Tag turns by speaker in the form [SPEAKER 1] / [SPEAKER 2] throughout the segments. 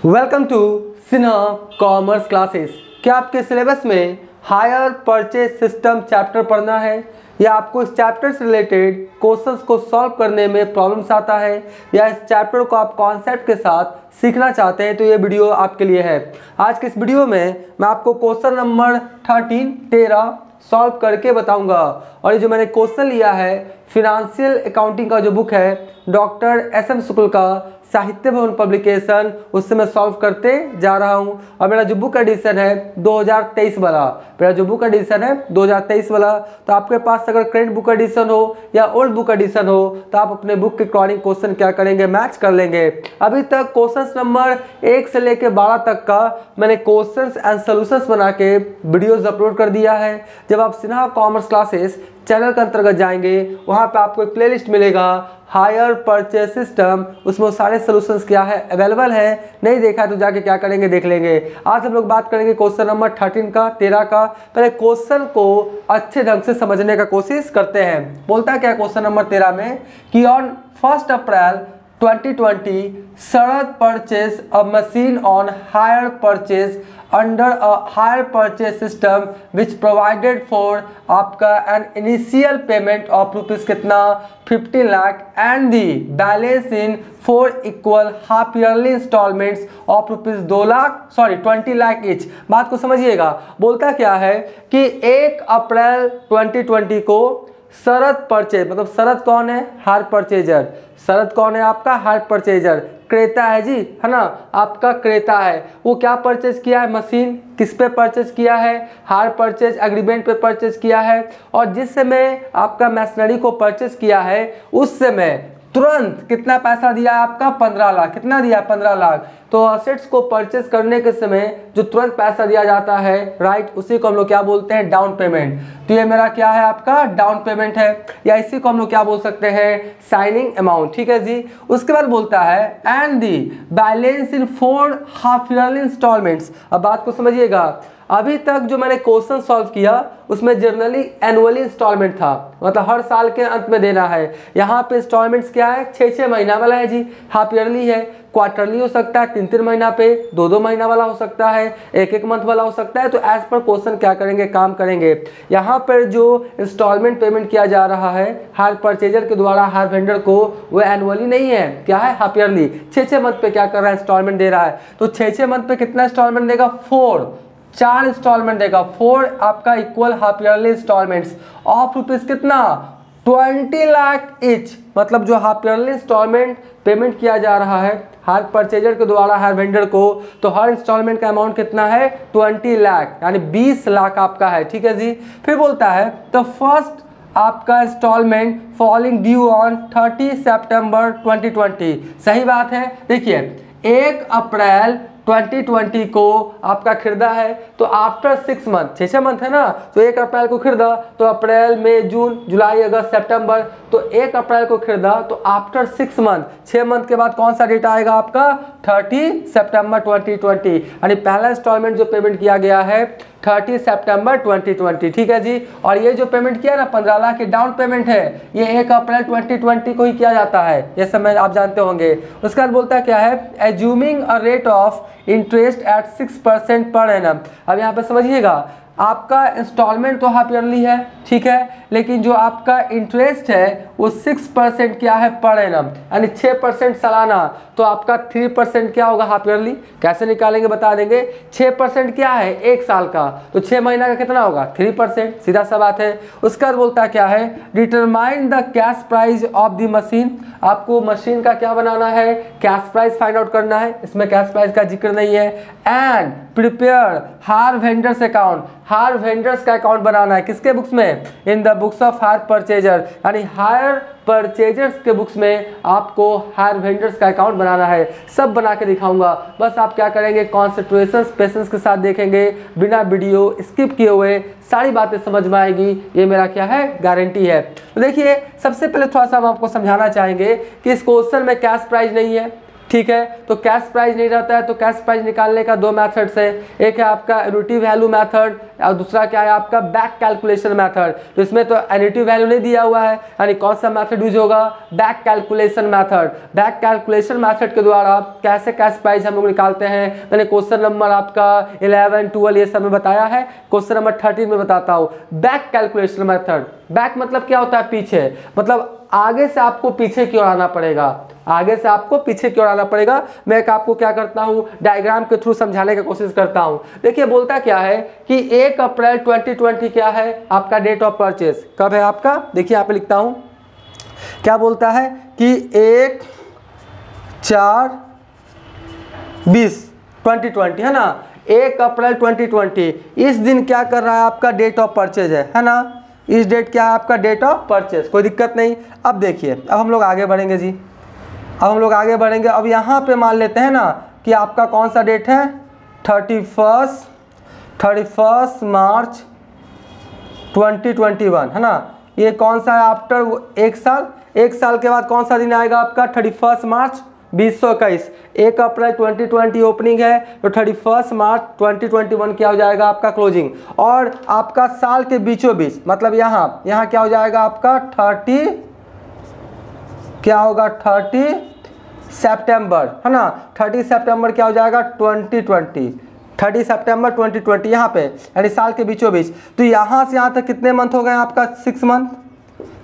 [SPEAKER 1] Welcome to Sinha commerce classes. क्या आपके syllabus में हायर परचेज सिस्टम चैप्टर पढ़ना है या आपको इस चैप्टर से रिलेटेड क्वेश्चंस को सॉल्व करने में प्रॉब्लम्स आता है या इस चैप्टर को आप कॉन्सेप्ट के साथ सीखना चाहते हैं तो ये वीडियो आपके लिए है। आज के इस वीडियो में मैं आपको क्वेश्चन नंबर 13 सॉल्व करके बताऊंगा। और ये जो मैंने क्वेश्चन लिया है फिनेंशियल अकाउंटिंग का जो बुक है डॉक्टर एस.एम. शुक्ल का साहित्य भवन पब्लिकेशन, उससे मैं सॉल्व करते जा रहा हूं। और मेरा जो बुक एडिशन है 2023 वाला, तो आपके पास अगर करेंट बुक एडिशन हो या ओल्ड बुक एडिशन हो तो आप अपने बुक के अकॉर्डिंग क्वेश्चन क्या करेंगे, मैच कर लेंगे। अभी तक क्वेश्चन नंबर 1 से लेकर 12 तक का मैंने क्वेश्चंस एंड सॉल्यूशंस बना के वीडियोस अपलोड कर दिया है। जब आप सिन्हा कॉमर्स क्लासेस चैनल के अंतर्गत जाएंगे वहाँ पे आपको एक प्लेलिस्ट मिलेगा हायर परचेज सिस्टम, उसमें सारे सॉल्यूशंस क्या है अवेलेबल है। नहीं देखा तो जाके क्या करेंगे देख लेंगे। आज हम लोग बात करेंगे क्वेश्चन नंबर 13 का। पहले क्वेश्चन को अच्छे ढंग से समझने का कोशिश करते हैं। बोलता है क्या क्वेश्चन नंबर 13 में कि on 1 April 2020 Sharad purchase a machine on hire purchase under a hire purchase system which provided for आपका an initial payment of rupees कितना 50 lakh and the balance in 4 equal half yearly instalments of rupees 20 lakh each. बात को समझिएगा। बोलता क्या है कि 1 April 2020 को शरद परचेज, मतलब शरद कौन है, हायर परचेजर। शरद कौन है आपका, हायर परचेजर। क्रेता है जी, है ना, आपका क्रेता है। वो क्या परचेज किया है, मशीन। किस पे परचेज किया है, हायर परचेज एग्रीमेंट पे परचेज किया है। और जिस समय आपका मशीनरी को परचेज किया है उस समय तुरंत कितना पैसा दिया आपका, 15 लाख। कितना दिया, 15 लाख। तो असेट्स को परचेज करने के समय जो तुरंत पैसा दिया जाता है, राइट, उसी को हम लोग क्या बोलते हैं, डाउन पेमेंट। तो ये मेरा क्या है आपका डाउन पेमेंट है, या इसी को हम लोग क्या बोल सकते हैं, साइनिंग अमाउंट। ठीक है जी। उसके बाद बोलता है and the balance in 4 half yearly instalments. अब बात को समझिएगा। अभी तक जो मैंने क्वेश्चन सॉल्व किया उसमें जनरली एनुअली इंस्टॉलमेंट था, मतलब हर साल के अंत में देना है। यहाँ पे इंस्टॉलमेंट्स क्या है, 6 महीना वाला है जी। हाफ ईयरली है, क्वार्टरली हो सकता है 3 महीना पे, 2 महीना वाला हो सकता है, 1 मंथ वाला हो सकता है। तो एज पर क्वेश्चन क्या करेंगे, काम करेंगे। यहाँ पर जो इंस्टॉलमेंट पेमेंट किया जा रहा है हायर परचेजर के द्वारा हायर वेंडर को, वो एनुअली नहीं है, क्या है, हाफ ईयरली। 6 मंथ पे क्या कर रहा है, इंस्टॉलमेंट दे रहा है। तो 6 मंथ पे कितना इंस्टॉलमेंट देगा, 4 इंस्टॉलमेंट देगा। 4 आपका equal half yearly instalments of rupees कितना 20 लाख ईच। मतलब जो हाफ ईयरली इंस्टॉलमेंट पेमेंट किया जा रहा है हायर परचेजर के द्वारा हायर वेंडर को, तो हर इंस्टॉलमेंट का अमाउंट कितना है, 20 लाख, यानी 20 लाख आपका है। ठीक है जी। फिर बोलता है द फर्स्ट आपका इंस्टॉलमेंट फॉलिंग ड्यू ऑन 30 सितंबर 2020। सही बात है। देखिए 1 अप्रैल 2020 को आपका खरीदा है, तो आफ्टर 6 मंथ, 6 मंथ है ना, तो 1 अप्रैल को खरीदा, तो अप्रैल मई जून जुलाई अगस्त सितंबर, तो 1 अप्रैल को खरीदा, तो आफ्टर 6 मंथ, 6 मंथ के बाद कौन सा डेट आएगा आपका, 30 सितंबर 2020। यानी पहला इंस्टॉलमेंट जो पेमेंट किया गया है 30 सितंबर 2020। ठीक है जी। और ये जो पेमेंट किया ना 15 लाख की डाउन पेमेंट है, ये 1 अप्रैल 2020 को ही किया जाता है, ये समय आप जानते होंगे। उसके बाद बोलता है क्या है, assuming a rate of interest eight 6% per annum. अब यहाँ पे समझिएगा, आपका इंस्टॉलमेंट तो हाफ ईयरली है, ठीक है, लेकिन जो आपका इंटरेस्ट है वो 6% क्या है, पर एनम, यानी 6% सालाना। तो आपका 3% क्या होगा, हाफ ईयरली। कैसे निकालेंगे बता देंगे। 6% क्या है, 1 साल का, तो 6 महीना का कितना होगा, 3%। सीधा सा बात है। उसके बाद बोलता है क्या है, determine the cash price of the machine. आपको मशीन का क्या बनाना है, कैश प्राइस फाइंड आउट करना है। इसमें कैश प्राइस का जिक्र नहीं है। And prepare hire vendors account. Hire vendors का अकाउंट बनाना है किसके बुक्स में, in the books of hire purchaser, यानी हायर परचेजर्स के बुक्स में आपको हायर वेंडर्स का अकाउंट बनाना है। सब बना के दिखाऊंगा, बस आप क्या करेंगे, कॉन्सेंट्रेशन पेशेंस के साथ देखेंगे, बिना वीडियो स्किप किए हुए सारी बातें समझ में आएगी, ये मेरा क्या है, गारंटी है। तो देखिए सबसे पहले थोड़ा सा हम आपको समझाना चाहेंगे कि इस क्वेश्चन में कैश प्राइस नहीं है, ठीक है। तो कैश प्राइस नहीं रहता है, तो कैश प्राइस निकालने का 2 मेथड्स है, एक है आपका एन्युटी वैल्यू मेथड और दूसरा क्या है आपका बैक कैलकुलेशन मेथड। तो इसमें तो एन्युटी वैल्यू नहीं दिया हुआ है, यानी कौन सा मेथड यूज होगा, back calculation method. Back calculation method के द्वारा कैसे कैश प्राइस हम लोग निकालते हैं, मैंने क्वेश्चन नंबर आपका 11, 12 ये सब में बताया है, क्वेश्चन नंबर 13 में बताता हूँ। बैक कैलकुलेशन मेथड, बैक मतलब क्या होता है, पीछे, मतलब आगे से आपको पीछे की ओर आना पड़ेगा, आगे से आपको पीछे की ओर आना पड़ेगा। मैं एक आपको क्या करता हूँ, डायग्राम के थ्रू समझाने की कोशिश करता हूँ। देखिए बोलता क्या है कि 1 अप्रैल 2020 क्या है आपका डेट ऑफ परचेज, कब है आपका, देखिए यहाँ पे लिखता हूँ, क्या बोलता है कि 1/4/2020 है ना, 1 अप्रैल 2020 इस दिन क्या कर रहा है आपका डेट ऑफ परचेज है ना, इस डेट क्या है आपका डेट ऑफ परचेज, कोई दिक्कत नहीं। अब देखिए अब हम लोग आगे बढ़ेंगे जी, अब हम लोग आगे बढ़ेंगे। अब यहाँ पे मान लेते हैं ना कि आपका कौन सा डेट है, 31 मार्च 2021 है ना, ये कौन सा है आफ्टर 1 साल, 1 साल के बाद कौन सा दिन आएगा आपका 31 मार्च 2021। 1 अप्रैल 2020 ओपनिंग है, तो 31 मार्च 2021 क्या हो जाएगा आपका क्लोजिंग। और आपका साल के बीचों बीच मतलब यहाँ क्या हो जाएगा आपका 30 सितंबर है ना, 30 सितंबर क्या हो जाएगा 2020, 30 सितंबर 2020 यहाँ पे, यानी साल के बीचों बीच। तो यहाँ से यहाँ तक कितने मंथ हो गए आपका, 6 मंथ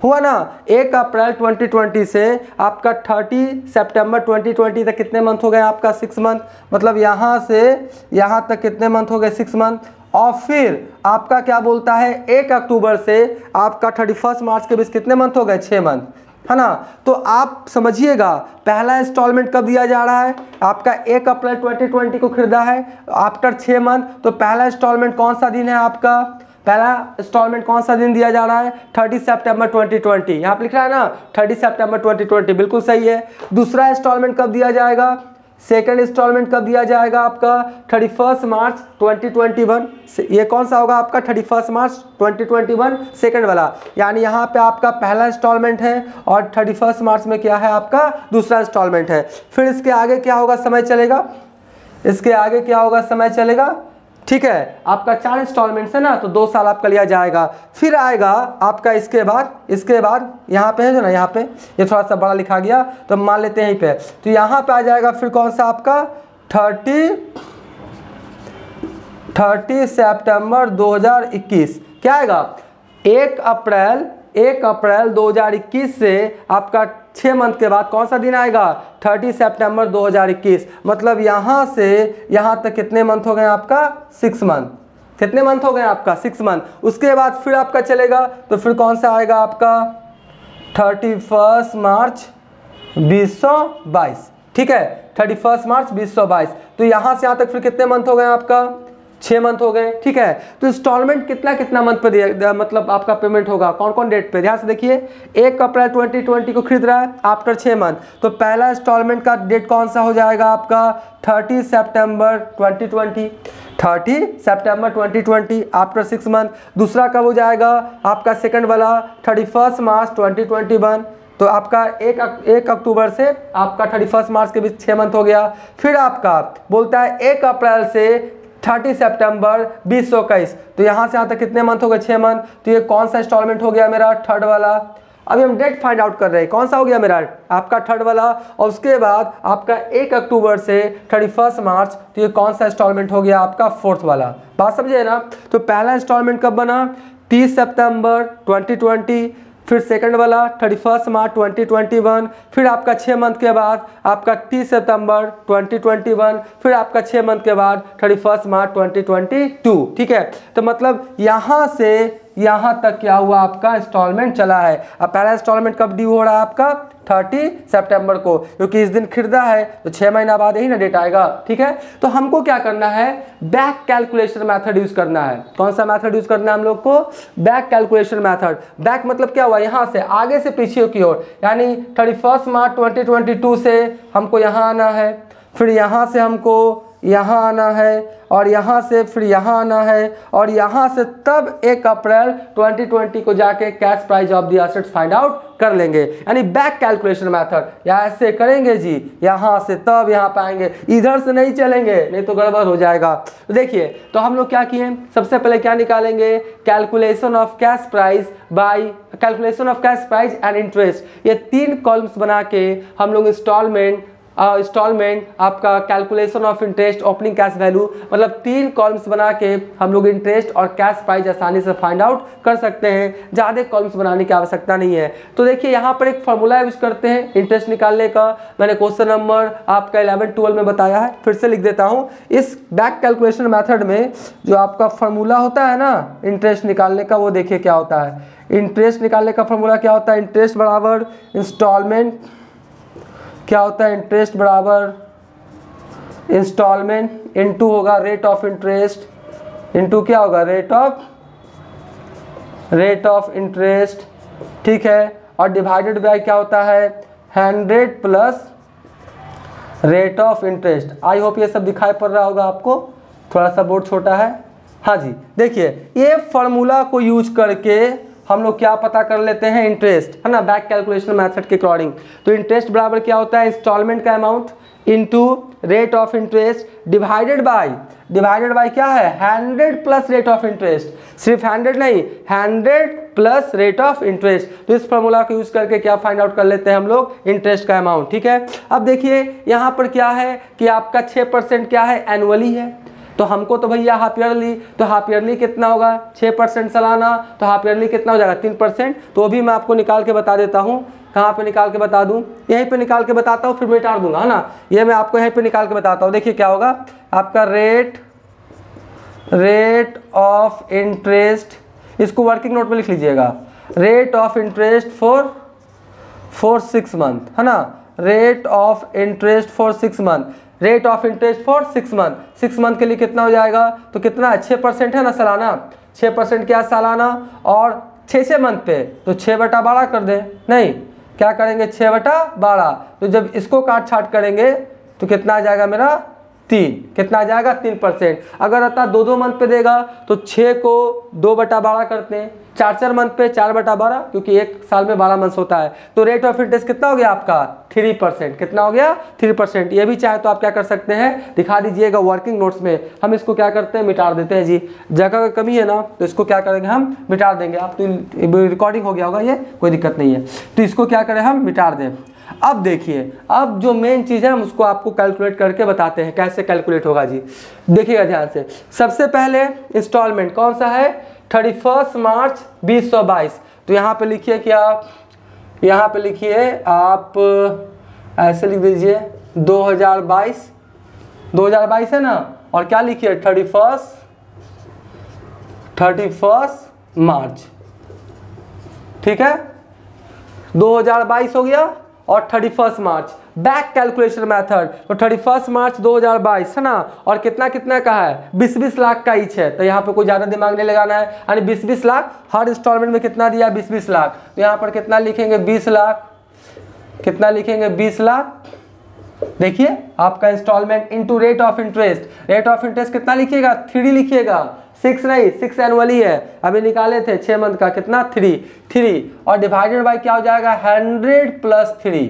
[SPEAKER 1] हुआ ना। 1 अप्रैल 2020 से आपका 30 सितंबर 2020 तक कितने मंथ हो गए आपका, 6 मंथ, मतलब यहाँ से यहाँ तक कितने मंथ हो गए, 6 मंथ। और फिर आपका क्या बोलता है, 1 अक्टूबर से आपका 31 मार्च के बीच कितने मंथ हो गए, 6 मंथ है ना। तो आप समझिएगा पहला इंस्टॉलमेंट कब दिया जा रहा है आपका, 1 अप्रैल 2020 को खरीदा है आफ्टर 6 मंथ, तो पहला इंस्टॉलमेंट कौन सा दिन है आपका, पहला इंस्टॉलमेंट कौन सा दिन दिया जा रहा है, 30 सितंबर 2020, यहाँ पे लिख रहा है ना 30 सितंबर 2020, बिल्कुल सही है। दूसरा इंस्टॉलमेंट कब दिया जाएगा, सेकंड इंस्टॉलमेंट कब दिया जाएगा आपका, 31 मार्च 2021, ये कौन सा होगा आपका 31 मार्च 2021 सेकंड वाला, यानी यहाँ पे आपका पहला इंस्टॉलमेंट है और 31 मार्च में क्या है आपका दूसरा इंस्टॉलमेंट है। फिर इसके आगे क्या होगा, समय चलेगा, इसके आगे क्या होगा, समय चलेगा, ठीक है। आपका 4 इंस्टॉलमेंट्स है ना, तो 2 साल आपका लिया जाएगा। फिर आएगा आपका इसके बाद यहाँ पे है जो ना, यहाँ पे ये थोड़ा सा बड़ा लिखा गया तो मान लेते हैं यहीं पे, तो यहाँ पे आ जाएगा फिर कौन सा आपका 30 सितंबर 2021 क्या आएगा, 1 अप्रैल 2021 से आपका 6 मंथ के बाद कौन सा दिन आएगा, 30 सितंबर 2021, मतलब यहाँ से यहाँ तक कितने मंथ हो गए आपका, 6 मंथ, कितने मंथ हो गए आपका, 6 मंथ। उसके बाद फिर आपका चलेगा, तो फिर कौन सा आएगा आपका 31 मार्च 2022, ठीक है, 31 मार्च 2022, तो यहाँ से यहाँ तक फिर कितने मंथ हो गए आपका, 6 मंथ हो गए, ठीक है। तो इंस्टॉलमेंट कितना मंथ पे दिया, मतलब आपका पेमेंट होगा कौन कौन डेट पे, ध्यान से देखिए। 1 अप्रैल 2020 को खरीद रहा है आफ्टर 6 मंथ, तो पहला इंस्टॉलमेंट का डेट कौन सा हो जाएगा आपका 30 सितंबर 2020 आफ्टर 6 मंथ। दूसरा कब हो जाएगा आपका सेकंड वाला 31 मार्च 2021, तो आपका 1 अक्टूबर से आपका 31 मार्च के बीच 6 मंथ हो गया। फिर आपका बोलता है 1 अप्रैल से 30 सितंबर 2021, तो यहाँ से यहाँ तक कितने मंथ हो गए, 6 मंथ, तो ये कौन सा इंस्टॉलमेंट हो गया मेरा, थर्ड वाला। अभी हम डेट फाइंड आउट कर रहे हैं, कौन सा हो गया मेरा आपका थर्ड वाला। और उसके बाद आपका 1 अक्टूबर से 31 मार्च, तो ये कौन सा इंस्टॉलमेंट हो गया आपका फोर्थ वाला, बात समझे ना। तो पहला इंस्टॉलमेंट कब बना, 30 सितंबर 2020, फिर सेकंड वाला 31 मार्च 2021, फिर आपका 6 मंथ के बाद आपका 30 सितंबर 2021, फिर आपका 6 मंथ के बाद 31 मार्च 2022, ठीक है। तो मतलब यहाँ से यहाँ तक क्या हुआ आपका इंस्टॉलमेंट चला है। अब पहला इंस्टॉलमेंट कब ड्यू हो रहा है आपका 30 सितंबर को, क्योंकि इस दिन खरीदा है तो 6 महीना बाद यही ना डेट आएगा, ठीक है। तो हमको क्या करना है, बैक कैलकुलेशन मेथड यूज करना है। कौन सा मेथड यूज करना है हम लोग को, बैक कैलकुलेशन मेथड। बैक मतलब क्या हुआ, यहाँ से आगे से पीछे की ओर, यानी 31 मार्च 2022 से हमको यहाँ आना है, फिर यहाँ से हमको यहाँ आना है, और यहाँ से फिर यहाँ आना है और यहाँ से तब 1 अप्रैल 2020 को जाके cash price of the assets find out कर लेंगे, यानी बैक कैलकुलेशन मेथड। या ऐसे करेंगे जी, यहाँ से तब यहाँ पाएंगे, इधर से नहीं चलेंगे नहीं तो गड़बड़ हो जाएगा। तो देखिए, तो हम लोग क्या किए, सबसे पहले क्या निकालेंगे, calculation of cash price by calculation of cash price and interest. ये 3 कॉलम्स बना के हम लोग इंस्टॉलमेंट आपका calculation of interest, opening cash value, मतलब 3 कॉलम्स बना के हम लोग इंटरेस्ट और कैश प्राइस आसानी से फाइंड आउट कर सकते हैं, ज़्यादा कॉलम्स बनाने की आवश्यकता नहीं है। तो देखिए यहाँ पर एक फॉर्मूला यूज करते हैं इंटरेस्ट निकालने का, मैंने क्वेश्चन नंबर आपका 11-12 में बताया है, फिर से लिख देता हूँ। इस बैक कैलकुलेशन मेथड में जो आपका फॉर्मूला होता है ना इंटरेस्ट निकालने का, वो देखिए क्या होता है। इंटरेस्ट निकालने का फॉर्मूला क्या होता है, इंटरेस्ट बराबर इंस्टॉलमेंट, क्या होता है, इंटरेस्ट बराबर इंस्टॉलमेंट इनटू होगा रेट ऑफ इंटरेस्ट, इनटू क्या होगा, रेट ऑफ इंटरेस्ट, ठीक है, और डिवाइडेड बाय क्या होता है, 100 plus rate of interest. I hope ये सब दिखाई पड़ रहा होगा आपको, थोड़ा सा बोर्ड छोटा है। हाँ जी, देखिए ये फॉर्मूला को यूज करके हम लोग क्या पता कर लेते हैं, इंटरेस्ट, है ना, बैक कैलकुलेशन मेथड के अकॉर्डिंग। तो इंटरेस्ट बराबर क्या होता है, इंस्टॉलमेंट का amount into rate of interest divided by क्या है, 100 प्लस रेट ऑफ इंटरेस्ट, सिर्फ 100 नहीं, 100 प्लस रेट ऑफ इंटरेस्ट। तो इस फॉर्मूला को यूज करके क्या फाइंड आउट कर लेते हैं हम लोग, इंटरेस्ट का अमाउंट, ठीक है। अब देखिए यहाँ पर क्या है कि आपका 6% क्या है, एनुअली है, तो हमको तो भैया हाफ ईयरली, तो हाफ ईयरली कितना होगा, 6% सालाना, तो हाफ ईयरली कितना हो जाएगा, 3%। तो अभी मैं आपको निकाल के बता देता हूँ, कहाँ पे निकाल के बता दूँ, यहीं पे निकाल के बताता हूँ, फिर मिटा दूंगा, है ना। ये मैं आपको यहीं पे निकाल के बताता हूँ। देखिए क्या होगा आपका रेट ऑफ इंटरेस्ट, इसको वर्किंग नोट में लिख लीजिएगा, rate of interest for 6 month, है ना, rate of interest for 6 month, rate of interest for 6 month, 6 month के लिए कितना हो जाएगा, तो कितना 6% है ना सालाना, 6% क्या सालाना, और 6 मंथ पे तो 6/12 कर दें, नहीं क्या करेंगे 6/12। तो जब इसको काट छाट करेंगे तो कितना आ जाएगा मेरा 3, कितना आ जाएगा 3%। अगर अतः 2 मंथ पे देगा तो 6 को 2/12 करते हैं, 4 मंथ पे 4/12, क्योंकि एक साल में 12 मंथ होता है। तो रेट ऑफ इंटरेस्ट कितना हो गया आपका 3%, कितना हो गया 3%। ये भी चाहे तो आप क्या कर सकते हैं, दिखा दीजिएगा वर्किंग नोट्स में। हम इसको क्या करते हैं, मिटा देते हैं जी, जगह का कमी है ना, तो इसको क्या करेंगे हम मिटा देंगे। आप तो रिकॉर्डिंग हो गया होगा, ये कोई दिक्कत नहीं है, तो इसको क्या करें हम मिटा दें। अब देखिए, अब जो मेन चीज़ है हम उसको आपको कैलकुलेट करके बताते हैं, कैसे कैलकुलेट होगा जी, देखिएगा ध्यान से। सबसे पहले इंस्टॉलमेंट कौन सा है, 31 मार्च 2022। तो यहाँ पे लिखिए क्या, यहाँ पे लिखिए आप ऐसे लिख दीजिए 2022 है ना, और क्या लिखिए 31 मार्च, ठीक है, 2022 हो गया और 31 मार्च बैक कैलकुलेशन मेथड। तो 31 मार्च 2022 है ना, और कितना कितना का है 20-20 लाख का ईच है, तो यहाँ पे कोई ज़्यादा दिमाग नहीं लगाना है, यानी 20-20 लाख हर इंस्टॉलमेंट में कितना दिया 20-20 लाख। तो यहाँ पर कितना लिखेंगे 20 लाख, कितना लिखेंगे 20 लाख। देखिए आपका instalment into rate of interest, rate of interest कितना लिखिएगा 3 लिखिएगा, 6 नहीं 6 एनुअली है, अभी निकाले थे 6 मंथ का, कितना 3 और डिवाइडेड बाय क्या हो जाएगा 100 प्लस 3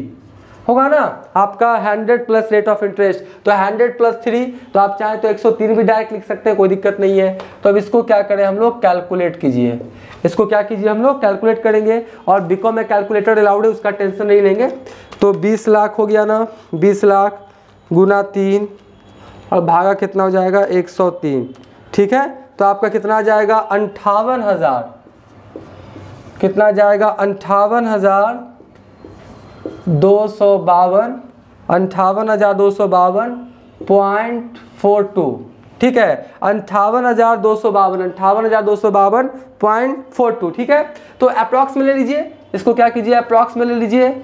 [SPEAKER 1] होगा ना आपका 100 प्लस रेट ऑफ इंटरेस्ट। तो 100 प्लस 3, तो आप चाहें तो 103 भी डायरेक्ट लिख सकते हैं, कोई दिक्कत नहीं है। तो अब इसको क्या करें हम लोग कैलकुलेट कीजिए, इसको क्या कीजिए हम लोग कैलकुलेट करेंगे, और बीकॉम में कैलकुलेटर अलाउड है, उसका टेंशन नहीं लेंगे। तो 20 लाख हो गया ना, 20 लाख गुना 3 और भागा कितना हो जाएगा 103, ठीक है। तो आपका कितना आ जाएगा 58,000, कितना आ जाएगा 58,252, 58,252.42, ठीक है, 58,252.42, ठीक है। तो अप्रॉक्स में ले लीजिए, इसको क्या कीजिए अप्रॉक्स में ले लीजिए,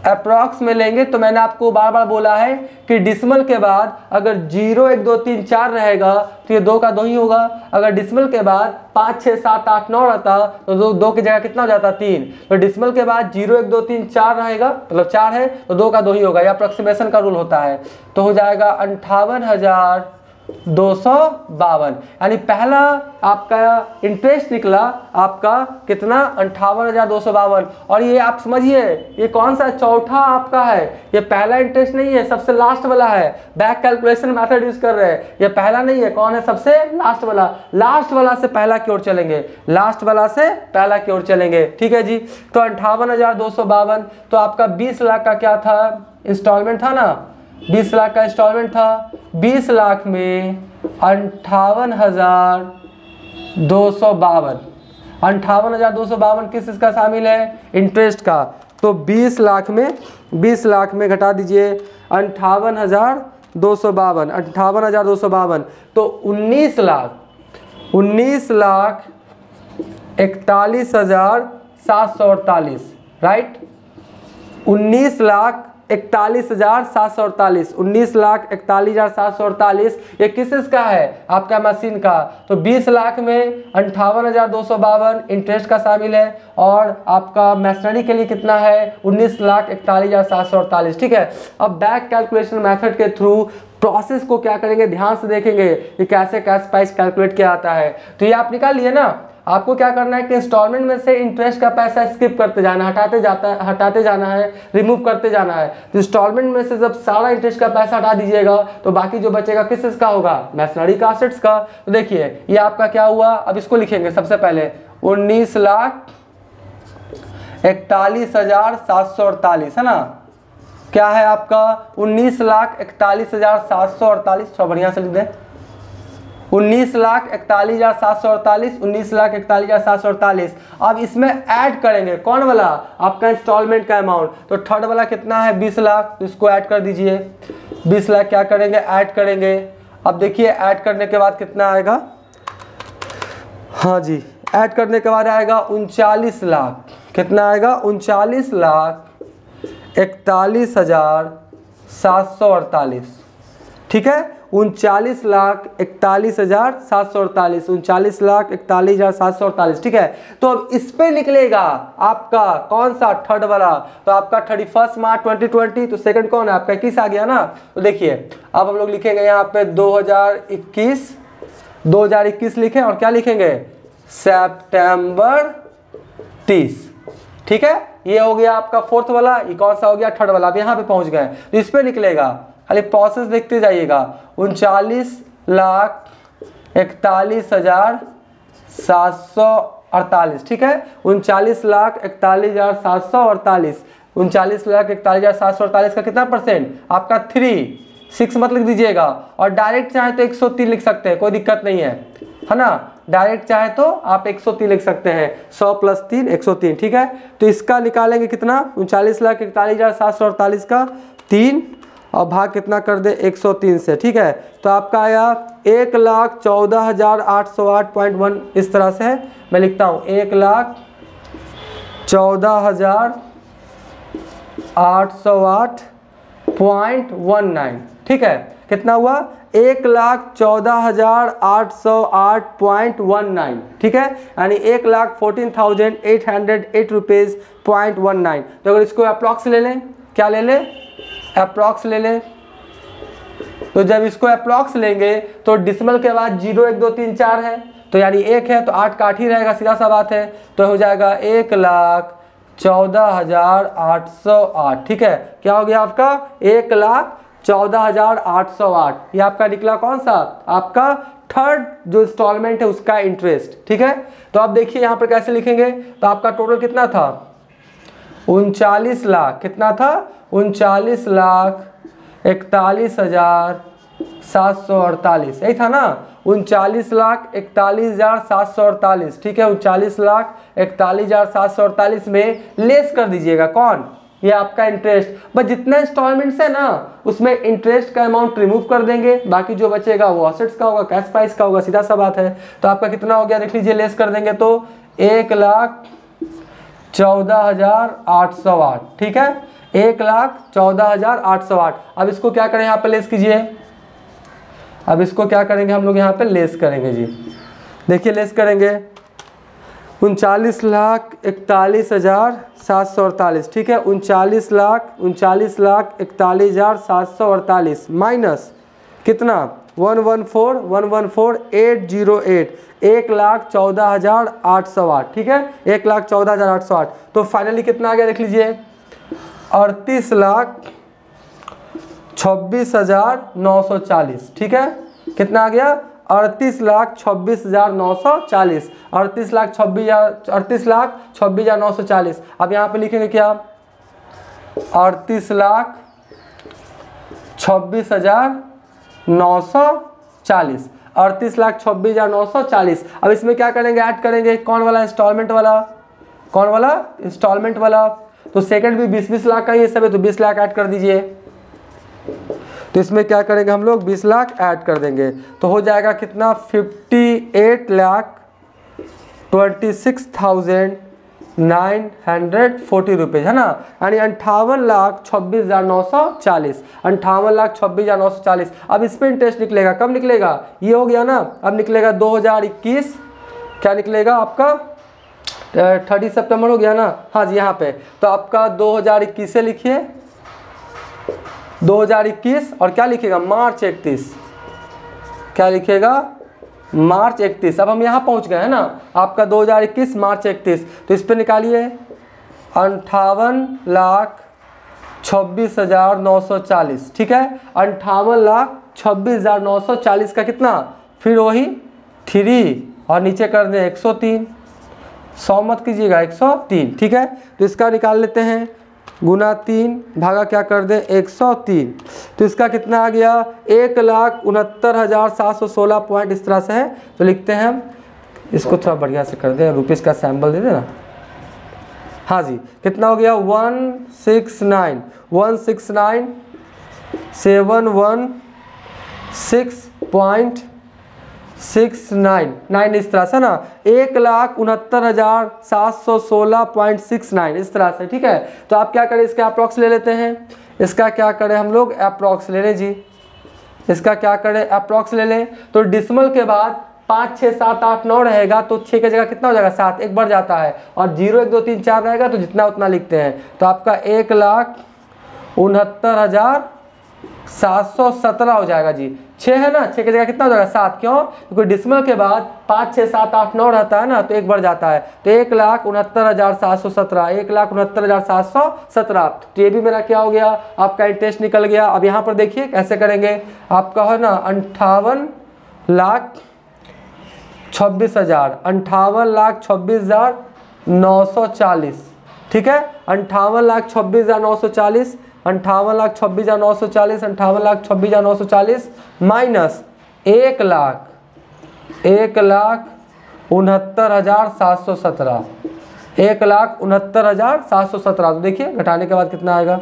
[SPEAKER 1] अप्रॉक्स में लेंगे। तो मैंने आपको बार बार बोला है कि डिसिमल के बाद अगर 0 1 2 3 4 रहेगा तो ये 2 का 2 ही होगा। अगर डिसिमल के बाद 5 6 7 8 9 रहता तो 2 की जगह कितना हो जाता 3। तो डिसिमल के बाद 0 1 2 3 4 रहेगा, मतलब 4 है तो 2 का 2 ही होगा, यह अप्रोक्सीमेशन का रूल होता है। तो हो जाएगा 58,000 252, यानी पहला आपका इंटरेस्ट निकला आपका कितना 58,252। और ये आप समझिए ये कौन सा चौथा आपका है, ये पहला इंटरेस्ट नहीं है, सबसे लास्ट वाला है। बैक कैलकुलेशन मेथड यूज कर रहे हैं, ये पहला नहीं है, कौन है सबसे लास्ट वाला। लास्ट वाला से पहला की ओर चलेंगे, लास्ट वाला से पहला की ओर चलेंगे, ठीक है जी। तो 58,252, तो आपका 20 लाख का क्या था, इंस्टॉलमेंट था ना, 20 लाख का इंस्टॉलमेंट था। 20 लाख में 58,252, 58,252 किस चीज़ का शामिल है, इंटरेस्ट का। तो 20 लाख में घटा दीजिए 58,252, 58,252, तो 19,41,748, राइट, 19,41,748, 19,41,748 ये किस का है, आपका मशीन का। तो 20 लाख में 58,252 इंटरेस्ट का शामिल है, और आपका मैशनरी के लिए कितना है 19,41,748, ठीक है। अब बैक कैलकुलेशन मेथड के थ्रू प्रोसेस को क्या करेंगे, ध्यान से देखेंगे कि कैसे कैश प्राइस कैलकुलेट किया जाता है। तो ये आप निकाल लिए ना, आपको क्या करना है कि इंस्टॉलमेंट में से इंटरेस्ट का पैसा स्किप करते जाना, हटाते जाना है, रिमूव करते जाना है। तो इंस्टॉलमेंट में से जब सारा इंटरेस्ट का पैसा हटा दीजिएगा तो बाकी जो बचेगा किस चीज का होगा, मैशनरी का, असेट्स का। तो देखिए ये आपका क्या हुआ, अब इसको लिखेंगे सबसे पहले 19,41,748 है ना, क्या है आपका 19,41,748, थोड़ा बढ़िया से लिख दें, 19,41,748, 19,41,748। अब इसमें ऐड करेंगे कौन वाला, आपका इंस्टॉलमेंट का अमाउंट। तो थर्ड वाला कितना है 20 लाख, तो इसको ऐड कर दीजिए। 20 लाख क्या करेंगे, ऐड करेंगे। अब देखिए ऐड करने के बाद कितना आएगा, हाँ जी, ऐड करने के बाद आएगा 39 लाख, कितना आएगा 39,41,748, ठीक है, 39,41,748, 39,41,748, ठीक है। तो अब इस पे निकलेगा आपका कौन सा, थर्ड वाला। तो आपका 31 मार्च 2020, तो सेकंड कौन है आपका 21 आ गया ना। तो देखिए अब हम लोग लिखेंगे यहाँ पे 2021 लिखें, और क्या लिखेंगे सितंबर 30, ठीक है। ये हो गया आपका फोर्थ वाला, ये कौन सा हो गया थर्ड वाला। अब यहाँ पे पहुंच गए, तो इस पे निकलेगा, खाली प्रोसेस देखते जाइएगा, 39,41,748, ठीक है, 39,41,748, 39,41,748 का कितना परसेंट आपका 6 मत लिख दीजिएगा, और डायरेक्ट चाहे तो 103 लिख सकते हैं, कोई दिक्कत नहीं है ना। डायरेक्ट चाहे तो आप 103 लिख सकते हैं, 100 + 3 103, ठीक है। तो इसका निकालेंगे कितना, 39,41,748 का 3 और भाग कितना कर दे 103 से, ठीक है। तो आपका आया 1,14,808.1, इस तरह से है, मैं लिखता हूँ 1,14,808.19, ठीक है। कितना हुआ 1,14,808.19, ठीक है, यानी 1,14,808 रुपीज़ 0.19। तो अगर इसको अप्रॉक्स ले लें, क्या ले लें, अप्रॉक्स ले लें, तो जब इसको अप्रॉक्स लेंगे तो डिसिमल के बाद 0 1 2 3 4 है, तो यानी 1 है तो 8 काट ही रहेगा, सीधा सा बात है। तो हो जाएगा 1,14,808, ठीक है। क्या हो गया आपका 1,14,808, ये आपका निकला कौन सा, आपका थर्ड जो इंस्टॉलमेंट है उसका इंटरेस्ट, ठीक है। तो आप देखिए यहाँ पर कैसे लिखेंगे, तो आपका टोटल कितना था 39 लाख, कितना था 39,41,748, यही था ना, 39,41,748, ठीक है। 39,41,748 में लेस कर दीजिएगा कौन, ये आपका इंटरेस्ट। बस जितना इंस्टॉलमेंट्स है ना उसमें इंटरेस्ट का अमाउंट रिमूव कर देंगे, बाकी जो बचेगा वो असेट्स का होगा, कैश प्राइस का होगा, सीधा सा बात है। तो आपका कितना हो गया देख लीजिए, लेस कर देंगे तो 1,14,808, ठीक है, 1,14,808। अब इसको क्या करें यहाँ पे लेस कीजिए, अब इसको क्या करेंगे हम लोग यहाँ पे लेस करेंगे जी। देखिए लेस करेंगे 39,41,748, ठीक है, 39,41,748 माइनस कितना 114,114,808 1,14,808, ठीक है 1,14,808। तो फाइनली कितना आ गया देख लीजिए 38,26,940, ठीक है कितना आ गया 38,26,940, 38,26,940। अब यहाँ पे लिखेंगे क्या 38,26,940, 38,26,940। अब इसमें क्या करेंगे ऐड करेंगे कौन वाला इंस्टॉलमेंट वाला, कौन वाला इंस्टॉलमेंट वाला। तो सेकंड भी 20-20 लाख का ही सब है, तो 20 लाख ऐड कर दीजिए। तो इसमें क्या करेंगे हम लोग 20 लाख ऐड कर देंगे, तो हो जाएगा कितना 58,26,940 रुपये, है ना, यानी 58,26,940, 58,26,940। अब इस पर इंटरेस्ट निकलेगा, कब निकलेगा, ये हो गया ना, अब निकलेगा 2021, क्या निकलेगा आपका 30 सितंबर हो गया ना, हाँ जी यहाँ पे। तो आपका 2021 से लिखिए 2021 और क्या लिखेगा मार्च 31, क्या लिखेगा मार्च 31। अब हम यहाँ पहुँच गए हैं ना, आपका 2021 मार्च 31। तो इस पे निकालिए 58,26,940, ठीक है 58,26,940 का कितना, फिर वही 3 और नीचे कर दें 103, 100 मत कीजिएगा 103, ठीक है। तो इसका निकाल लेते हैं, गुना 3 भागा क्या कर दें 103। तो इसका कितना आ गया 1,69,716 पॉइंट इस तरह से है। तो लिखते हैं हम, इसको थोड़ा बढ़िया से कर दें, रुपीस का सैम्बल दे देना, हाँ जी कितना हो गया 169,716.69 इस तरह से ना, 1,69,716.69 इस तरह से, ठीक है। तो आप क्या करें इसका अप्रॉक्स ले लेते हैं, इसका क्या करें हम लोग अप्रॉक्स ले लें जी, इसका क्या करें अप्रॉक्स ले लें। तो डिसमल के बाद 5, 6, 7, 8, 9 रहेगा, तो 6 की जगह कितना हो जाएगा 7, एक बढ़ जाता है, और 0, 1, 2, 3, 4 रहेगा तो जितना उतना लिखते हैं। तो आपका 1,69,717 हो जाएगा जी, 6 है ना, 6 की जगह कितना हो जाएगा 7, क्यों, क्योंकि डिसमल के बाद 5, 6, 7, 8, 9 रहता है ना, तो एक बढ़ जाता है। तो 1,69,717, 1,69,717। तो ये भी मेरा क्या हो गया आपका इंटरेस्ट निकल गया। अब यहाँ पर देखिए कैसे करेंगे, आपका है ना 58,26,000, 58,26,940, ठीक है 58,26,940, 58,26,940, 58,26,940 माइनस 1,69,717, 1,69,717। तो देखिए घटाने के बाद कितना आएगा,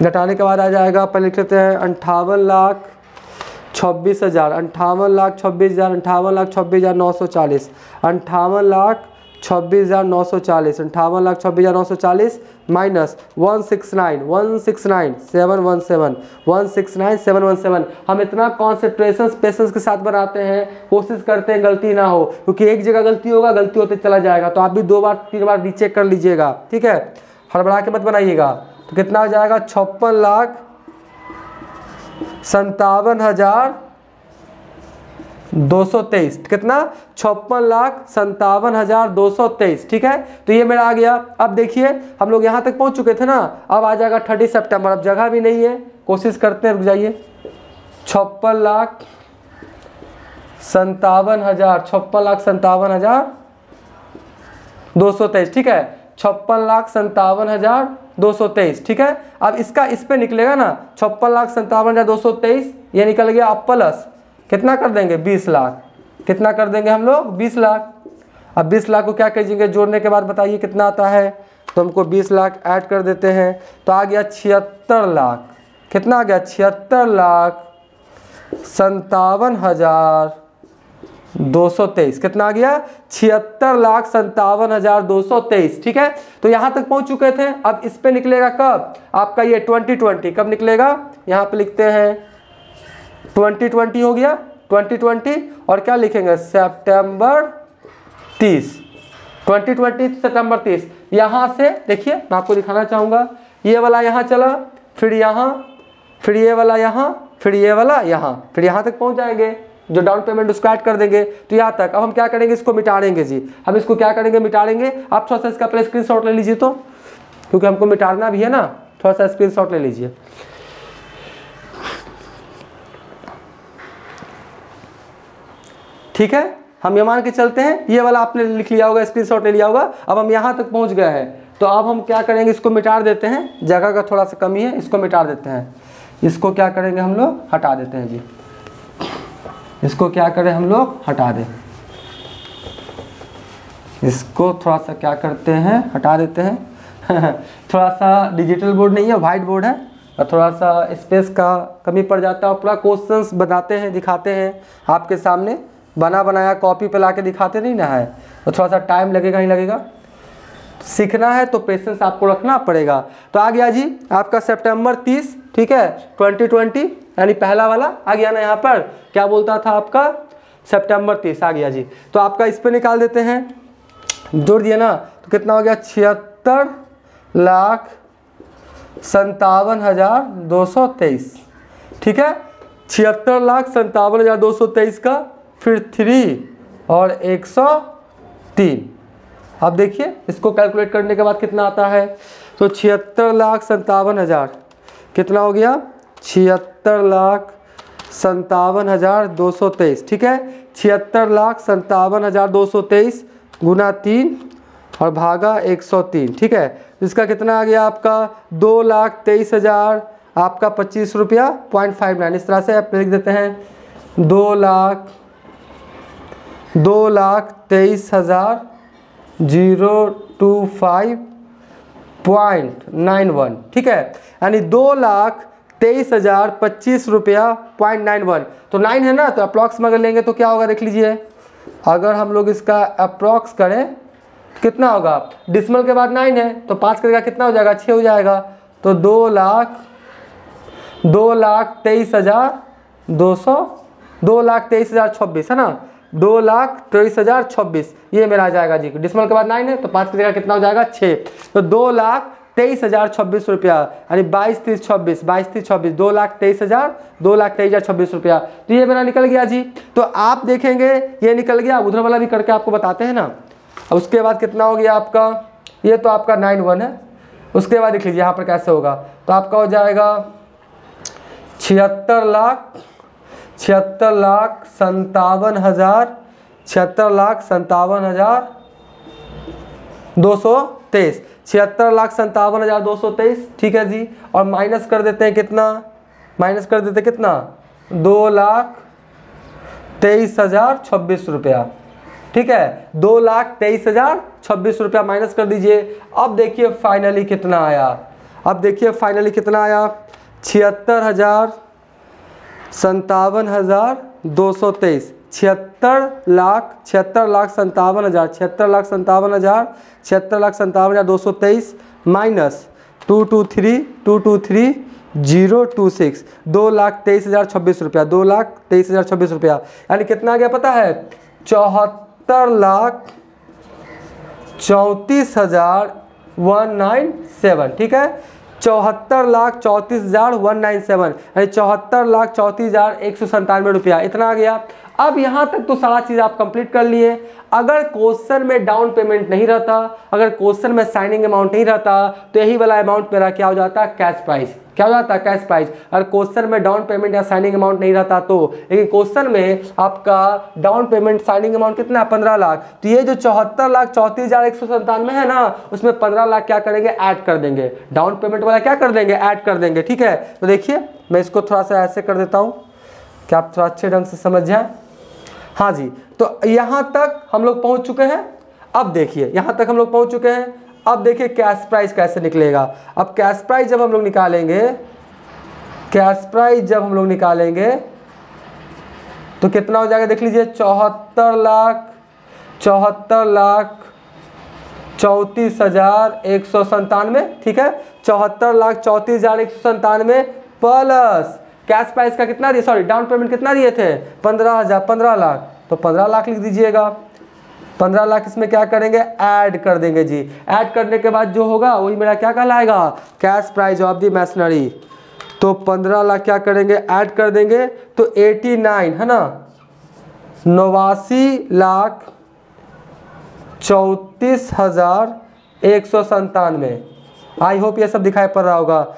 [SPEAKER 1] घटाने के बाद आ जाएगा, पहले लिख लेते हैं 58,26,000, 58,26,000, 58,26,940, 58,26,940, 58,26,940 माइनस 169,717, 169,717। हम इतना कॉन्सेंट्रेशन पेशेंस के साथ बनाते हैं, कोशिश करते हैं गलती ना हो, क्योंकि एक जगह गलती होगा, गलती होते चला जाएगा। तो आप भी 2 बार 3 बार रीचेक कर लीजिएगा, ठीक है, हड़बड़ा के मत बनाइएगा। तो कितना हो जाएगा 56,57,223, कितना 56,57,223, ठीक है। तो ये मेरा आ गया। अब देखिए हम लोग यहाँ तक पहुँच चुके थे ना, अब आ जाएगा 30 सितंबर। अब जगह भी नहीं है, कोशिश करते हैं, रुक जाइए 56,57,223, ठीक है 56,57,223, ठीक है। अब इसका इस पे निकलेगा ना 56,57,223, ये निकल गया। अब प्लस कितना कर देंगे 20 लाख, कितना कर देंगे हम लोग 20 लाख। अब 20 लाख को क्या कीजिएंगे, जोड़ने के बाद बताइए कितना आता है। तो हमको 20 लाख ऐड कर देते हैं, तो आ गया 76 लाख, कितना आ गया 76,57,223, कितना आ गया 76,57,223, ठीक है। तो यहाँ तक पहुँच चुके थे। अब इस पे निकलेगा कब आपका ये 2020, कब निकलेगा, यहाँ पे लिखते हैं 2020 हो गया 2020, और क्या लिखेंगे सितंबर 30, 2020 सितंबर 30। यहाँ से देखिए मैं आपको दिखाना चाहूँगा, ये वाला यहाँ चला, फिर यहाँ, फिर ये वाला यहाँ, फिर ये वाला यहाँ, फिर यहाँ तक पहुँच जाएंगे, जो डाउन पेमेंट उसको ऐड कर देंगे तो यहाँ तक। अब हम क्या करेंगे, इसको मिटा देंगे जी। हम इसको क्या करेंगे, मिटा देंगे। आप थोड़ा सा इसका पहले स्क्रीनशॉट ले लीजिए तो, क्योंकि हमको मिटाना भी है ना, थोड़ा सा स्क्रीनशॉट ले लीजिए। ठीक है, हम ये मान के चलते हैं, ये वाला आपने लिख लिया होगा, स्क्रीनशॉट ले लिया होगा। अब हम यहाँ तक पहुँच गए हैं, तो अब हम क्या करेंगे, इसको मिटा देते हैं, जगह का थोड़ा सा कमी है, इसको मिटा देते हैं। इसको क्या करेंगे हम लोग, हटा देते हैं जी। इसको क्या करें हम लोग, हटा दें। इसको थोड़ा सा क्या करते हैं, हटा देते हैं। थोड़ा सा डिजिटल बोर्ड नहीं है, वाइट बोर्ड है, और थोड़ा सा स्पेस का कमी पड़ जाता है। और पूरा क्वेश्चंस बनाते हैं, दिखाते हैं आपके सामने, बना बनाया कॉपी पे ला के दिखाते नहीं ना है, तो थोड़ा सा टाइम लगेगा ही लगेगा। सीखना है तो पेशेंस आपको रखना पड़ेगा। तो आ गया जी आपका सितंबर 30, ठीक है, 2020, यानी पहला वाला आ गया ना। यहाँ पर क्या बोलता था आपका, सितंबर 30 आ गया जी। तो आपका इस पे निकाल देते हैं, जोड़ दिए ना, तो कितना हो गया, 76,57,223। ठीक है, 76,57,223 का फिर 3 और 103। अब देखिए इसको कैलकुलेट करने के बाद कितना आता है, तो 76,57,000 कितना हो गया, 76,57,223। ठीक है, 76,57,223 गुना 3 और भागा 103। ठीक है, इसका कितना आ गया आपका, 2,23,000 आपका 25 रुपया 0.59। इस तरह से आप लिख देते हैं, 2,23,025.91। ठीक है, यानी 2,23,025 रुपया 0.91। तो 9 है ना, तो अप्रॉक्स में अगर लेंगे तो क्या होगा, देख लीजिए। अगर हम लोग इसका अप्रॉक्स करें कितना होगा, डिसमल के बाद 9 है तो 5 करेगा कितना हो जाएगा, 6 हो जाएगा। तो 2,23,026 है ना, 2,23,026 ये मेरा आ जाएगा जी। डिसमल के बाद 9 है तो 5 की जगह कितना हो जाएगा, 6। तो 2,23,026 रुपया, यानी 22,30,26, 22,30,26, 2,23,000, 2,23,026 रुपया। तो ये मेरा निकल गया जी। तो आप देखेंगे ये निकल गया, उधर वाला भी करके आपको बताते हैं ना। अब उसके बाद कितना हो गया आपका, ये तो आपका 91 है। उसके बाद देख लीजिए यहाँ पर कैसे होगा, तो आपका हो जाएगा 76,57,223, 76,57,223। ठीक है जी, और माइनस कर देते हैं कितना, माइनस कर देते कितना, 2,23,026 रुपया। ठीक है, 2,23,026 रुपया माइनस कर दीजिए। अब देखिए फाइनली कितना आया, अब देखिए फाइनली कितना आया, 76,57,223, 76,57,223 माइनस 223,026, 2,23,026 रुपया, 2,23,026 रुपया, यानी कितना आ गया पता है, 74,34,197। ठीक है, 74,34,197, यानी 74,34,197 रुपया, इतना आ गया। अब यहाँ तक तो सारा चीज़ आप कंप्लीट कर लिए। अगर क्वेश्चन में डाउन पेमेंट नहीं रहता, अगर क्वेश्चन में साइनिंग अमाउंट नहीं रहता, तो यही वाला अमाउंट मेरा क्या हो जाता, कैश प्राइस। क्या हो जाता, कैश प्राइस। अगर क्वेश्चन में डाउन पेमेंट या साइनिंग अमाउंट नहीं रहता तो, लेकिन क्वेश्चन में आपका डाउन पेमेंट साइनिंग अमाउंट कितना है, 15 लाख। तो ये जो 74,34,197 है ना, उसमें 15 लाख क्या करेंगे, ऐड कर देंगे। डाउन पेमेंट वाला क्या कर देंगे, ऐड कर देंगे। ठीक है, तो देखिए मैं इसको थोड़ा सा ऐसे कर देता हूँ, क्या आप थोड़ा अच्छे ढंग से समझ जाए। हाँ जी, तो यहाँ तक हम लोग पहुँच चुके हैं। अब देखिए यहाँ तक हम लोग पहुँच चुके हैं। अब देखिए कैश प्राइस कैसे निकलेगा। अब कैश प्राइस जब हम लोग निकालेंगे, कैश प्राइस जब हम लोग निकालेंगे तो कितना हो जाएगा, देख लीजिए, 74,34,197। ठीक है, 74,34,197 प्लस कैश प्राइस का कितना दिए, सॉरी डाउन पेमेंट कितना दिए थे, 15,000, 15 लाख। तो 15 लाख लिख दीजिएगा। 15 लाख इसमें क्या करेंगे, ऐड कर देंगे जी। ऐड करने के बाद जो होगा वही मेरा क्या कहलाएगा, cash price of the machinery. तो 15 लाख क्या करेंगे, ऐड कर देंगे तो 89 है ना, 89,34,197। आई होप ये सब दिखाई पड़ रहा होगा।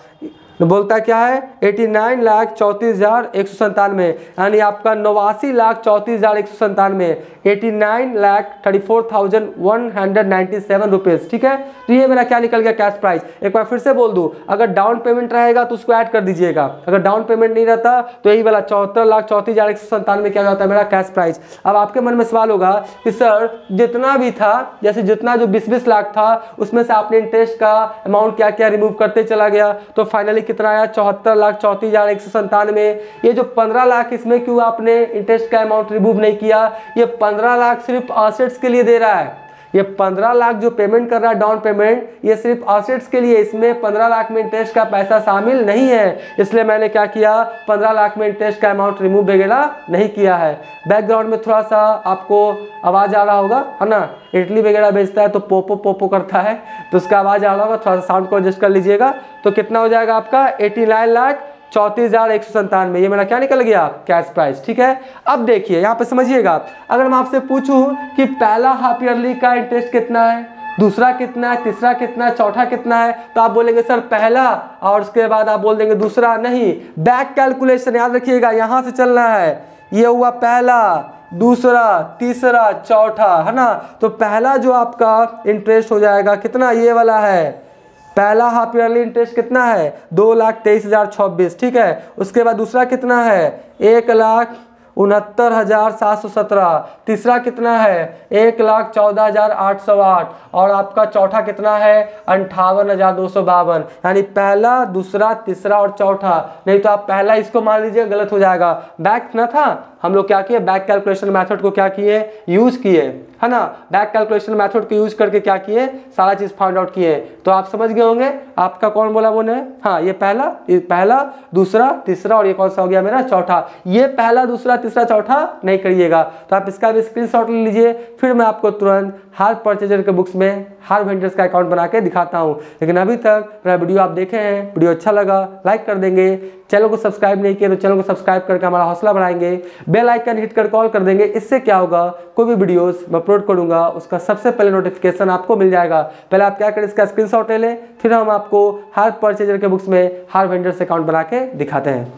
[SPEAKER 1] बोलता क्या है 89,34,197, यानी आपका 89,34,197, 89,34,197 रुपीज़। ठीक है, तो ये मेरा क्या निकल गया, कैश प्राइस। एक बार फिर से बोल दूं, अगर डाउन पेमेंट रहेगा तो उसको ऐड कर दीजिएगा, अगर डाउन पेमेंट नहीं रहता तो यही वाला 74,34,197 क्या जाता है मेरा कैश प्राइस। अब आपके मन में सवाल होगा कि सर जितना भी था, जैसे जितना जो 20-20 लाख था उसमें से आपने इंटरेस्ट का अमाउंट क्या क्या रिमूव करते चला गया, तो फाइनली कितना आया 74,34,197। ये जो 15 लाख इसमें क्यों आपने इंटरेस्ट का अमाउंट रिमूव नहीं किया, ये 15 लाख सिर्फ असेट्स के लिए दे रहा है। ये 15 लाख जो पेमेंट कर रहा है डाउन पेमेंट, ये सिर्फ असेट्स के लिए, इसमें 15 लाख में इंटरेस्ट का पैसा शामिल नहीं है। इसलिए मैंने क्या किया, 15 लाख में इंटरेस्ट का अमाउंट रिमूव वगैरह नहीं किया है। बैकग्राउंड में थोड़ा सा आपको आवाज़ आ रहा होगा, है ना, इडली वगैरह बेचता है तो पोपो पोपो करता है, तो उसका आवाज़ आ रहा होगा, थोड़ा सा साउंड को एडजस्ट कर लीजिएगा। तो कितना हो जाएगा आपका 89,34,197, ये मेरा क्या निकल गया, कैश प्राइस। ठीक है, अब देखिए यहाँ पे समझिएगा, अगर मैं आपसे पूछूं कि पहला हाफ ईयरली का इंटरेस्ट कितना है, दूसरा कितना है, तीसरा कितना है, चौथा कितना है, तो आप बोलेंगे सर पहला, और उसके बाद आप बोल देंगे दूसरा। नहीं, बैक कैलकुलेशन याद रखिएगा, यहाँ से चलना है। ये हुआ पहला, दूसरा, तीसरा, चौथा, है ना। तो पहला जो आपका इंटरेस्ट हो जाएगा कितना, ये वाला है, पहला हाफ ईयरली इंटरेस्ट कितना है 2,23,026। ठीक है, उसके बाद दूसरा कितना है 1,69,717, तीसरा कितना है 1,14,808, और आपका चौथा कितना है 58,252। यानी पहला, दूसरा, तीसरा और चौथा। नहीं तो आप पहला इसको मान लीजिए, गलत हो जाएगा। बैक ना था, हम लोग क्या किए, बैक कैलकुलेशन मेथड को क्या किए, यूज किए, है ना। बैक कैलकुलेशन मेथड को यूज करके क्या किए, सारा चीज फाइंड आउट किए। तो आप समझ गए होंगे, आपका कौन बोला वो ने, हाँ ये पहला, दूसरा, तीसरा और ये कौन सा हो गया मेरा चौथा। ये पहला, दूसरा, तीसरा, चौथा नहीं करिएगा। तो आप इसका भी स्क्रीनशॉट ले लीजिए, फिर मैं आपको तुरंत हर परचेजर के बुक्स में हर वेंडर्स का अकाउंट बना के दिखाता हूँ। लेकिन अभी तक मेरा वीडियो आप देखे हैं, वीडियो अच्छा लगा लाइक कर देंगे, चैनल को सब्सक्राइब नहीं किया तो चैनल को सब्सक्राइब करके हमारा हौसला बढ़ाएंगे, बेल आइकन हिट कर कॉल कर देंगे। इससे क्या होगा, कोई भी वीडियोस मैं अपलोड करूंगा उसका सबसे पहले नोटिफिकेशन आपको मिल जाएगा। पहले आप क्या करें, इसका स्क्रीनशॉट ले लें, फिर हम आपको हर परचेजर के बुक्स में हर वेंडर्स अकाउंट बना के दिखाते हैं।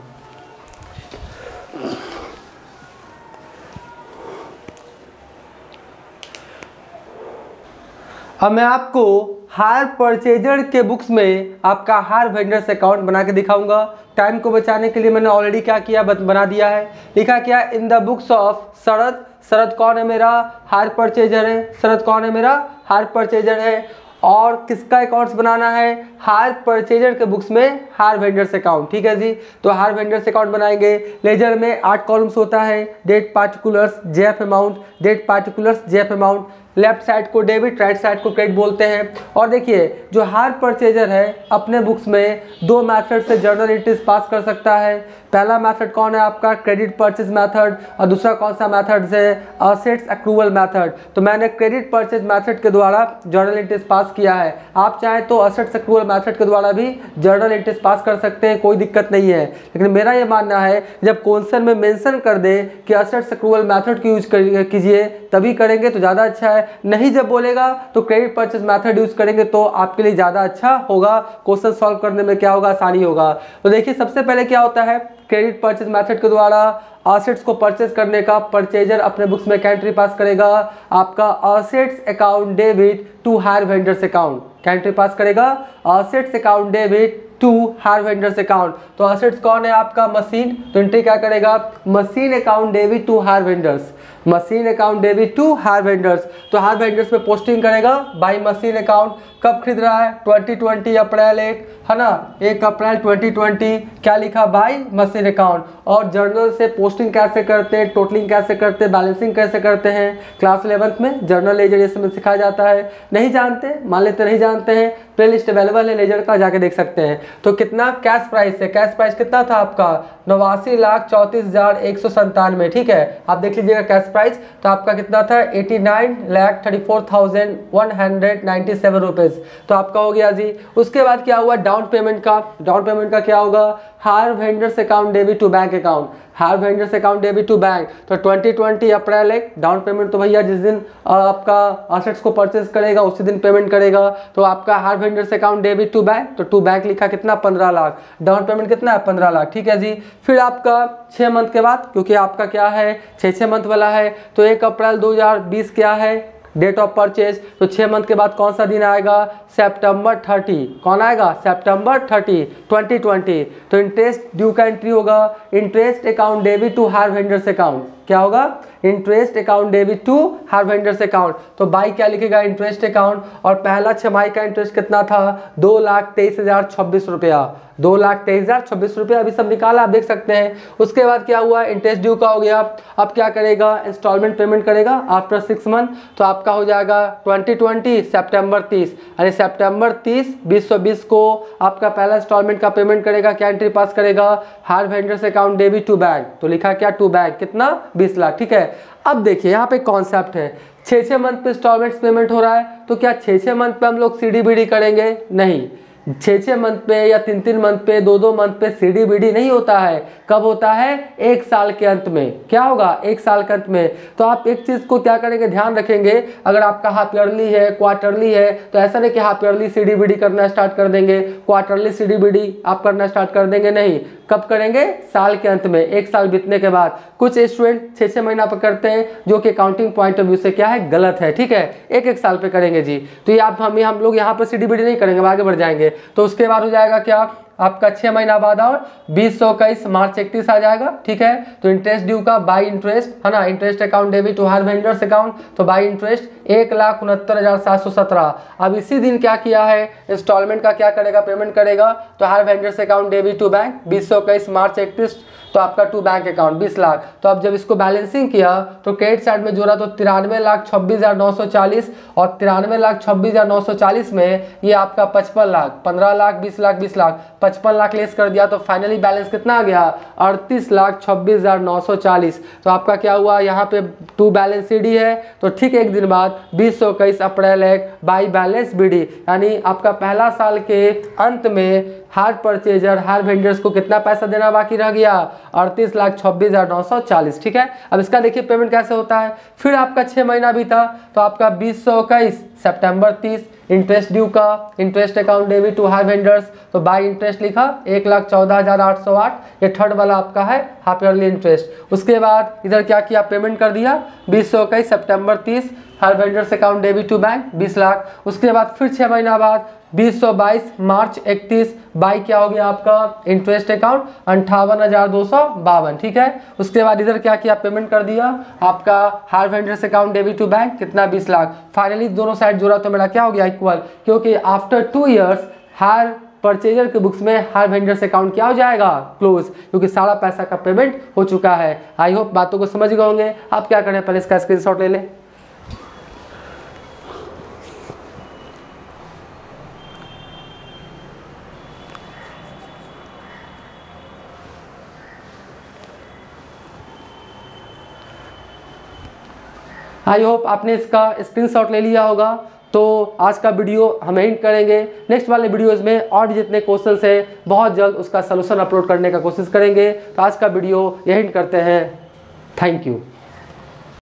[SPEAKER 1] अब मैं आपको हायर परचेजर के बुक्स में आपका हायर वेंडर्स अकाउंट बना के दिखाऊंगा। टाइम को बचाने के लिए मैंने ऑलरेडी क्या किया, बना दिया है। लिखा क्या, इन द बुक्स ऑफ शरद। शरद कौन है मेरा, हायर परचेजर है। शरद कौन है मेरा, हायर परचेजर है। और किसका अकाउंट्स बनाना है, हायर परचेजर के बुक्स में हायर वेंडर्स अकाउंट। ठीक है जी, तो हायर वेंडर्स अकाउंट बनाएंगे। लेजर में 8 कॉलम्स होता है, date particulars, JF amount, date particulars, JF amount. Left side को डेबिट, राइट साइड को क्रेडिट बोलते हैं। और देखिए जो हायर परचेजर है अपने बुक्स में 2 मेथड से जर्नल एंट्रीज पास कर सकता है। पहला मेथड कौन है आपका, क्रेडिट परचेज मेथड, और दूसरा कौन सा मेथड है, असेट्स अक्रूवल मेथड। तो मैंने क्रेडिट परचेज मेथड के द्वारा जर्नल एंट्रीज पास किया है। आप चाहें तो असेट्स अक्रूवल मेथड के द्वारा भी जर्नल एंट्रीज पास कर सकते हैं, कोई दिक्कत नहीं है। लेकिन मेरा ये मानना है जब क्वेश्चन में मेंशन कर दे कि असेट्स अक्रूवल मेथड की यूज कीजिए तभी करेंगे तो ज़्यादा अच्छा है। नहीं जब बोलेगा तो क्रेडिट परचेज मेथड यूज करेंगे तो आपके लिए ज़्यादा अच्छा होगा, क्वेश्चन सॉल्व करने में क्या होगा, आसानी होगा। तो देखिए सबसे पहले क्या होता है, क्रेडिट परचेज मेथड के द्वारा असेट्स को परचेज करने का परचेजर अपने बुक्स में क्या एंट्री पास करेगा, आपका assets account debit to hire vendors account. क्या एंट्री पास करेगा, assets account debit to hire vendors account. तो असेट्स कौन है आपका, मशीन, तो एंट्री क्या करेगा, machine account debit to hire vendors, machine account debit to hire vendors. तो हायर वेंडर्स में पोस्टिंग करेगा बाई मशीन अकाउंट। कब खरीद रहा है, 2020 अप्रैल 1, है ना, 1 अप्रैल 2020। क्या लिखा, बाई मशीन अकाउंट। और जर्नल से पोस्टिंग कैसे करते हैं, टोटलिंग कैसे करते हैं, बैलेंसिंग कैसे करते हैं, क्लास 11th में जर्नल लेजर ये सब सिखाया जाता है। नहीं जानते, मान लेते नहीं जानते हैं, प्लेलिस्ट अवेलेबल है लेजर का, जाके देख सकते हैं। तो कितना कैश प्राइस है, कैश प्राइस कितना था आपका 89,34,197, ठीक है। आप देख लीजिएगा कैश प्राइस, तो आपका कितना था 89,34,197 रुपीज़, तो आपका हो गया जी। उसके बाद क्या हुआ डाउन पेमेंट का, डाउन पेमेंट का क्या होगा, hire vendors account debit to bank account, hire vendors account debit to bank. तो 2020 अप्रैल एक डाउन पेमेंट, तो भैया जिस दिन आपका असेट्स को परचेज करेगा उसी दिन पेमेंट करेगा, तो आपका hire vendors account debit to bank, तो टू बैंक लिखा कितना 15 लाख, डाउन पेमेंट कितना है 15 लाख, ठीक है जी। फिर आपका 6 मंथ के बाद, क्योंकि आपका क्या है 6 मंथ वाला है, तो 1 अप्रैल 2020 क्या है डेट ऑफ परचेज, तो 6 मंथ के बाद कौन सा दिन आएगा, सितंबर 30, कौन आएगा सितंबर 30 2020। तो इंटरेस्ट ड्यू का एंट्री होगा interest account debit to hire vendors account, क्या होगा interest account debit to hire vendors account. तो बाई क्या लिखेगा इंटरेस्ट अकाउंट, और पहला छमाही का इंटरेस्ट कितना था 2,23,026 रुपया, 2,23,026 रुपया, अभी सब निकाला आप देख सकते हैं। उसके बाद क्या हुआ इंटरेस्ट ड्यू का हो गया, अब क्या करेगा इंस्टॉलमेंट पेमेंट करेगा आफ्टर 6 मंथ, तो आपका हो जाएगा 2020 सितंबर 30, यानी सितंबर 30 2020 को आपका पहला इंस्टॉलमेंट का पेमेंट करेगा, क्या एंट्री पास करेगा hire vendors account debit to bank, तो लिखा क्या टू बैंक कितना 20 लाख, ठीक है। अब देखिए यहाँ पे कॉन्सेप्ट है 6 मंथ पे इंस्टॉलमेंट्स पेमेंट हो रहा है, तो क्या 6 मंथ पे हम लोग सीडीबीडी करेंगे, नहीं 6 मंथ पे या 3 मंथ पे 2 मंथ पे सीडीबीडी नहीं होता है, कब होता है 1 साल के अंत में, क्या होगा 1 साल के अंत में। तो आप एक चीज को क्या करेंगे ध्यान रखेंगे, अगर आपका हाफ ईयरली है क्वार्टरली है, तो ऐसा नहीं कि हाफ ईयरली सीडीबीडी करना स्टार्ट कर देंगे, क्वार्टरली सीडीबीडी आप करना स्टार्ट कर देंगे, नहीं कब करेंगे साल के अंत में, 1 साल बीतने के बाद। कुछ स्टूडेंट 6 महीना पर करते हैं जो कि अकाउंटिंग पॉइंट ऑफ व्यू से क्या है गलत है, ठीक है 1 साल पे करेंगे जी। तो ये आप हम लोग यहाँ पर सीडीबीडी नहीं करेंगे, आगे बढ़ जाएंगे। तो उसके बाद हो जाएगा क्या आपका 6 महीना बाद और 2021 मार्च 31 आ जाएगा, ठीक है। तो इंटरेस्ट ड्यू का बाई इंटरेस्ट है ना, interest account debit to hire vendors account, तो बाई इंटरेस्ट 1,69,717। अब इसी दिन क्या किया है इंस्टॉलमेंट का क्या करेगा पेमेंट करेगा, तो higher vendors account debit to bank 2021 March 31, तो आपका टू बैंक अकाउंट 20 लाख। तो अब जब इसको बैलेंसिंग किया तो क्रेडिट साइड में जोड़ा तो 93,26,940 और 93,26,940 में ये आपका 55 लाख, 15 लाख 20 लाख 20 लाख 55 लाख लेस कर दिया, तो फाइनली बैलेंस कितना आ गया 38,26,940। तो आपका क्या हुआ यहाँ पे टू बैलेंस सीडी है, तो ठीक एक दिन बाद 2021 अप्रैल 1 बाई बैलेंस बीडी, यानी आपका पहला साल के अंत में हायर परचेजर हायर वेंडर्स को कितना पैसा देना बाकी रह गया 38,26,940, ठीक है। अब इसका देखिए पेमेंट कैसे होता है। फिर आपका 6 महीना भी था, तो आपका 2021 सितंबर 30 इंटरेस्ट ड्यू का interest account debit to hire vendors, तो बाई इंटरेस्ट लिखा 1,14,808, ये थर्ड वाला आपका है हाफ ईयरली इंटरेस्ट। उसके बाद इधर क्या किया पेमेंट कर दिया 2021 सितंबर 30 hire vendors account debit to bank 20 lakh. उसके बाद फिर 6 महीना बाद 2022 मार्च 31 बाई क्या हो गया आपका इंटरेस्ट अकाउंट 58,252, ठीक है। उसके बाद इधर क्या किया पेमेंट कर दिया आपका hire vendors account debit to bank कितना 20 लाख। फाइनली दोनों साइड जोड़ा तो मेरा क्या हो गया इक्वल, क्योंकि आफ्टर 2 इयर्स हायर परचेजर के बुक्स में हायर वेंडर्स अकाउंट क्या हो जाएगा क्लोज, क्योंकि सारा पैसा का पेमेंट हो चुका है। आई होप बातों को समझ गए होंगे। आप क्या करें पहले इसका स्क्रीनशॉट ले लें। आई होप आपने इसका स्क्रीनशॉट ले लिया होगा। तो आज का वीडियो हम एंड करेंगे, नेक्स्ट वाले वीडियोस में और भी जितने क्वेश्चंस है बहुत जल्द उसका सलूशन अपलोड करने का कोशिश करेंगे। तो आज का वीडियो यही करते हैं, थैंक यू।